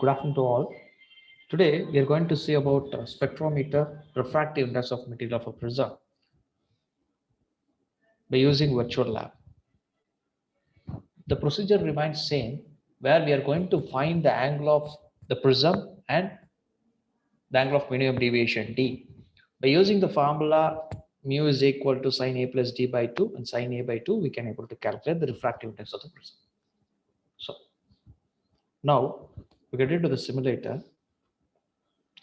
Good afternoon to all. Today we are going to see about spectrometer refractive index of material of a prism by using virtual lab. The procedure remains same where we are going to find the angle of the prism and the angle of minimum deviation d. By using the formula mu is equal to sine a plus d by 2 and sine a by 2 we can able to calculate the refractive index of the prism. So now we get into the simulator.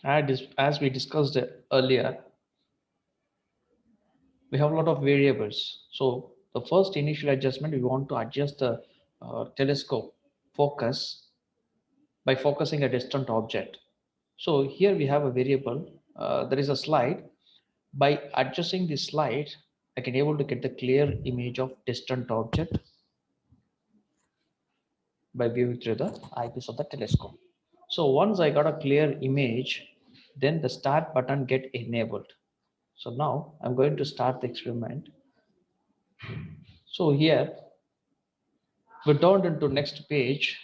As we discussed earlier, we have a lot of variables. So the first initial adjustment, we want to adjust the telescope focus by focusing a distant object. So here we have a variable. There is a slide. By adjusting the slide, I can able to get the clear image of distant object by viewing through the eyepiece of the telescope. So once I got a clear image, then the start button get enabled. So now I'm going to start the experiment. So here we turned into next page.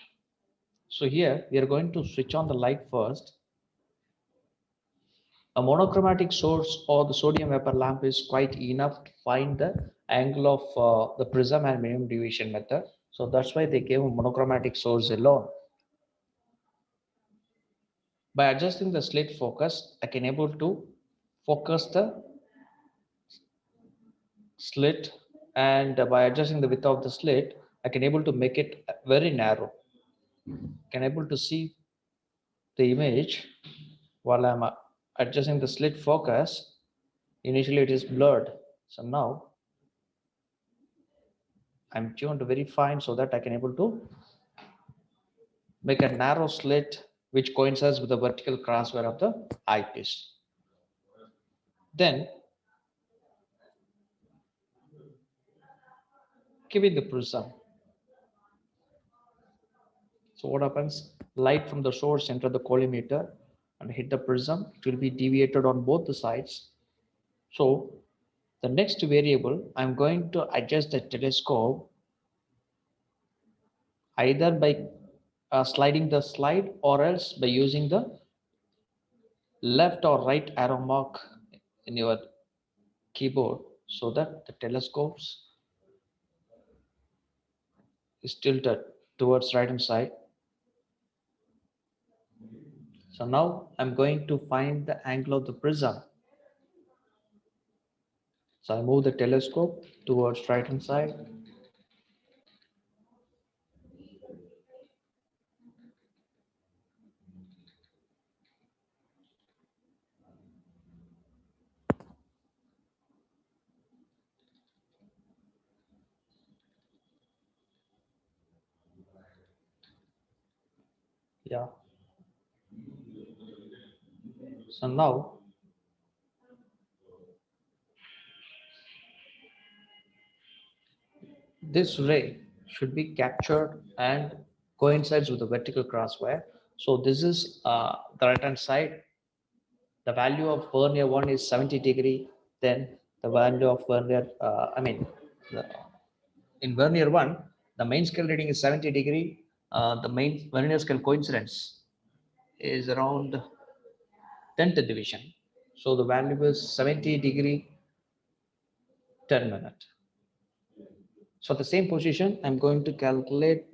So here we are going to switch on the light first. A monochromatic source or the sodium vapor lamp is quite enough to find the angle of the prism and minimum deviation method. So that's why they gave a monochromatic source alone. By adjusting the slit focus, I can able to focus the slit, and by adjusting the width of the slit, I can able to make it very narrow. Can able to see the image while I'm adjusting the slit focus. Initially it is blurred, so now I'm tuned very fine so that I can able to make a narrow slit which coincides with the vertical crosswire of the eyepiece. Then giving the prism. So what happens? Light from the source enter the collimator and hit the prism. It will be deviated on both the sides. So the next variable, I'm going to adjust the telescope either by sliding the slide or else by using the left or right arrow mark in your keyboard so that the telescopes is tilted towards right hand side. So now I'm going to find the angle of the prism. So I move the telescope towards right hand side. Yeah. So now this ray should be captured and coincides with the vertical crosswire. So this is the right hand side. The value of Vernier 1 is 70 degree. Then the value of Vernier, in Vernier 1, the main scale reading is 70 degree. The main Vernier scale coincidence is around 10th division. So the value is 70 degree 10 minute. So the same position, I'm going to calculate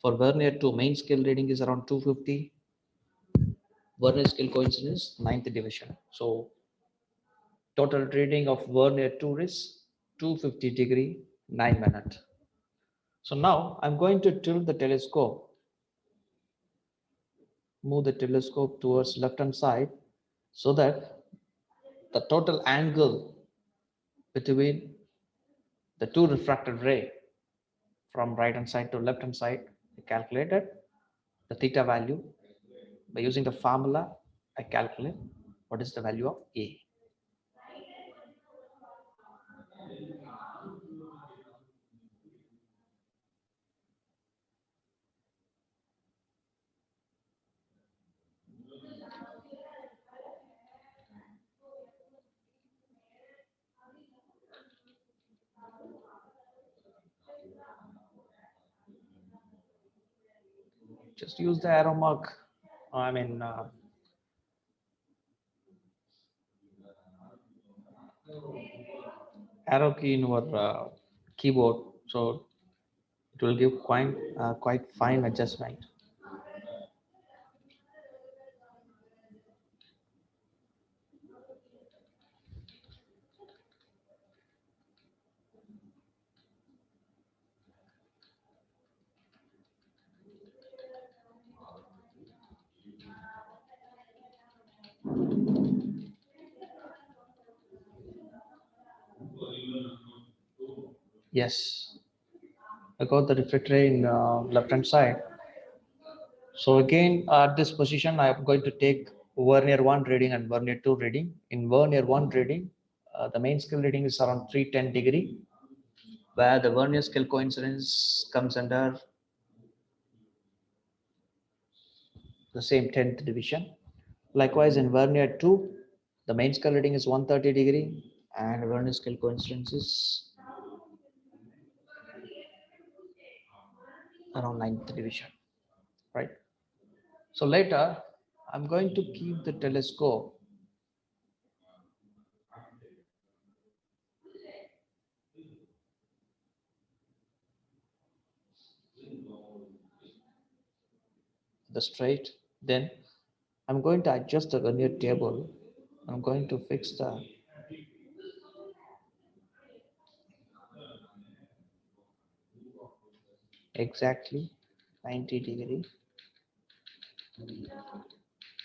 for Vernier 2 main scale reading is around 250. Vernier scale coincidence 9th division. So total reading of Vernier 2 is 250 degree 9 minute. So now I'm going to tilt the telescope, move the telescope towards left hand side so that the total angle between the two refracted ray from right hand side to left hand side, I calculated the theta value. By using the formula, I calculate what is the value of A. Just use the arrow mark I mean, arrow key in our keyboard, so it will give quite fine adjustment. Yes, I got the reflector in left hand side. So again, at this position, I am going to take Vernier 1 reading and Vernier 2 reading. In Vernier 1 reading, the main scale reading is around 310 degree, where the Vernier scale coincidence comes under the same 10th division. Likewise, in Vernier 2, the main scale reading is 130 degree and Vernier scale coincidence is around 9th division, right? So later, I'm going to keep the telescope the straight. Then I'm going to adjust the vernier table. I'm going to fix the exactly 90 degree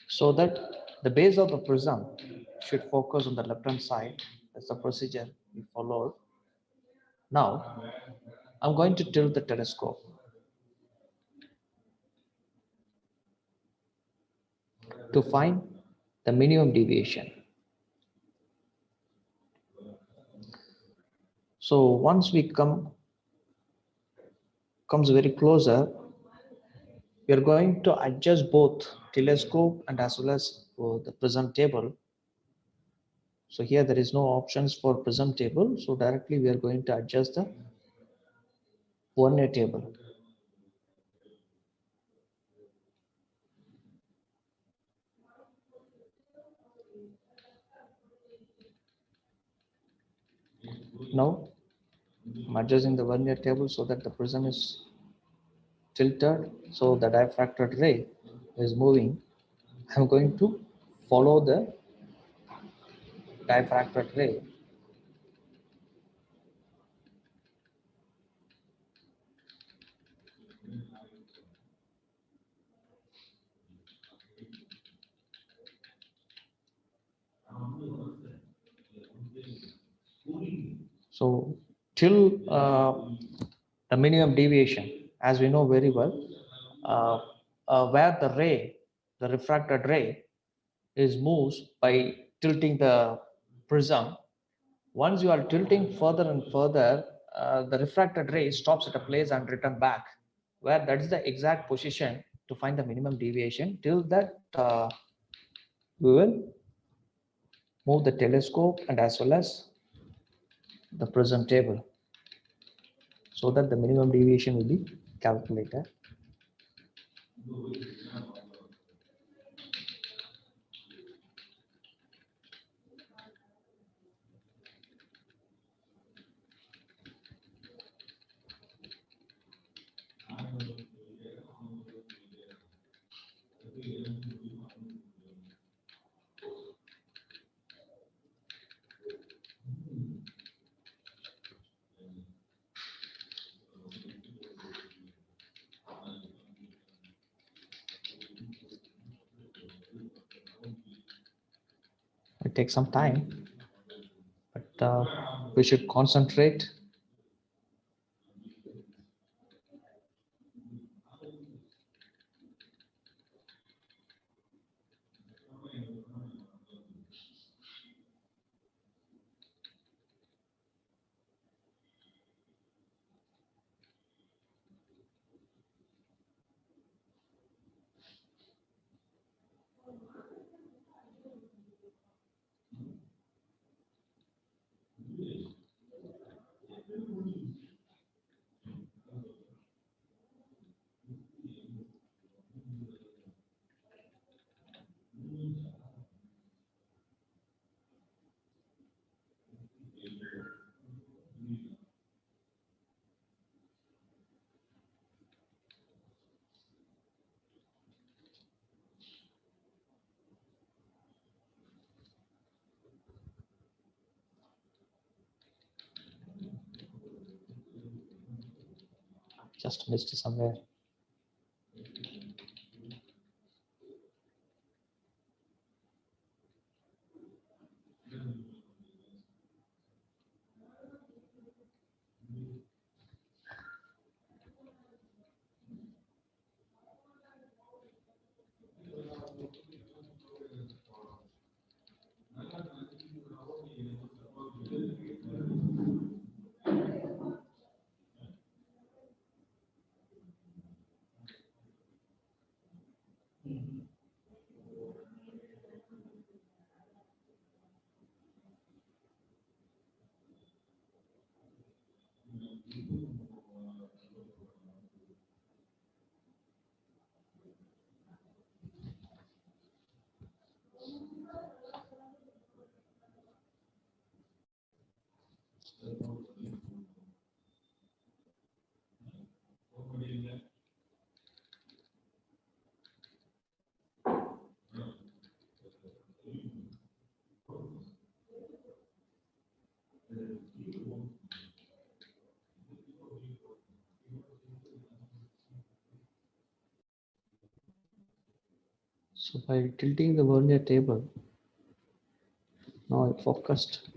so that the base of the prism should focus on the left hand side. That's the procedure we followed. Now I'm going to tilt the telescope to find the minimum deviation. So once we comes very closer, we are going to adjust both telescope and as well as the prism table. So here there is no options for prism table. So directly we are going to adjust the vernier table. Now I'm adjusting the vernier table so that the prism is tilted, so the diffracted ray is moving. I'm going to follow the diffracted ray. So till the minimum deviation, as we know very well, uh, where the ray, the refracted ray, is moves by tilting the prism. Once you are tilting further and further, the refracted ray stops at a place and return back, where that is the exact position to find the minimum deviation. Till that, we will move the telescope and as well as the prism table so that the minimum deviation will be calculated. It takes some time, but we should concentrate. Just missed somewhere. So by tilting the vernier table, now it focused.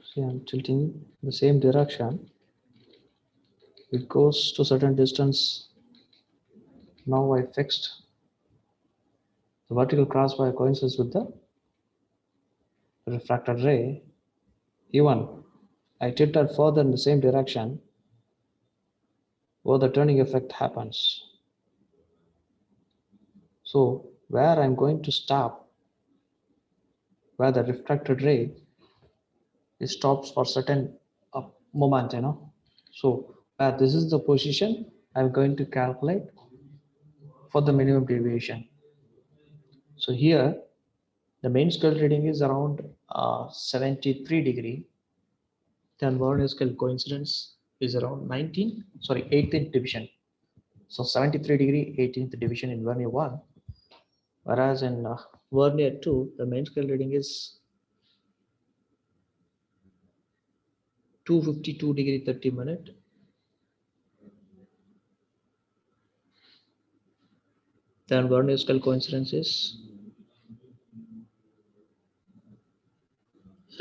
See, I'm tilting the same direction. It goes to certain distance. Now I fixed the vertical crosswire coincides with the refracted ray. Even I tilted further in the same direction where the turning effect happens. So where I'm going to stop, where the refracted ray it stops for certain moment, So this is the position I'm going to calculate for the minimum deviation. So here the main scale reading is around 73 degree. Then Variyar scale coincidence is around 18th division. So 73 degree, 18th division in Variyar 1. Whereas in Variyar 2, the main scale reading is 252 degree 30 minute. Then Variyar scale coincidence is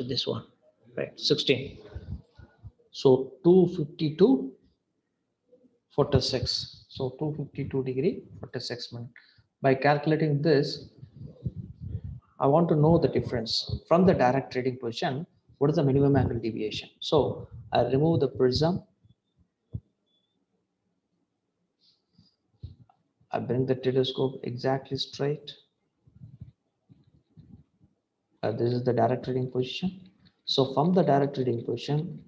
this one, right? 16. So 252 46. So 252 degree 46 minute. By calculating this, I want to know the difference from the direct reading position. What is the minimum angle deviation? So I remove the prism. I bring the telescope exactly straight. This is the direct reading position. So from the direct reading position,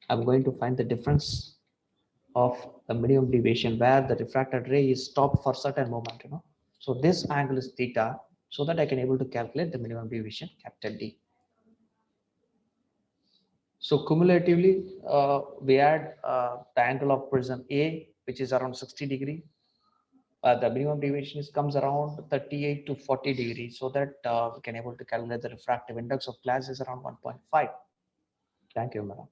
I'm going to find the difference of the minimum deviation where the refracted ray is stopped for certain moment. So this angle is theta, so that I can able to calculate the minimum deviation, capital D. So cumulatively, we add the angle of prism A, which is around 60 degree. The minimum deviation comes around 38 to 40 degrees, so that we can able to calculate the refractive index of glass is around 1.5. Thank you, madam.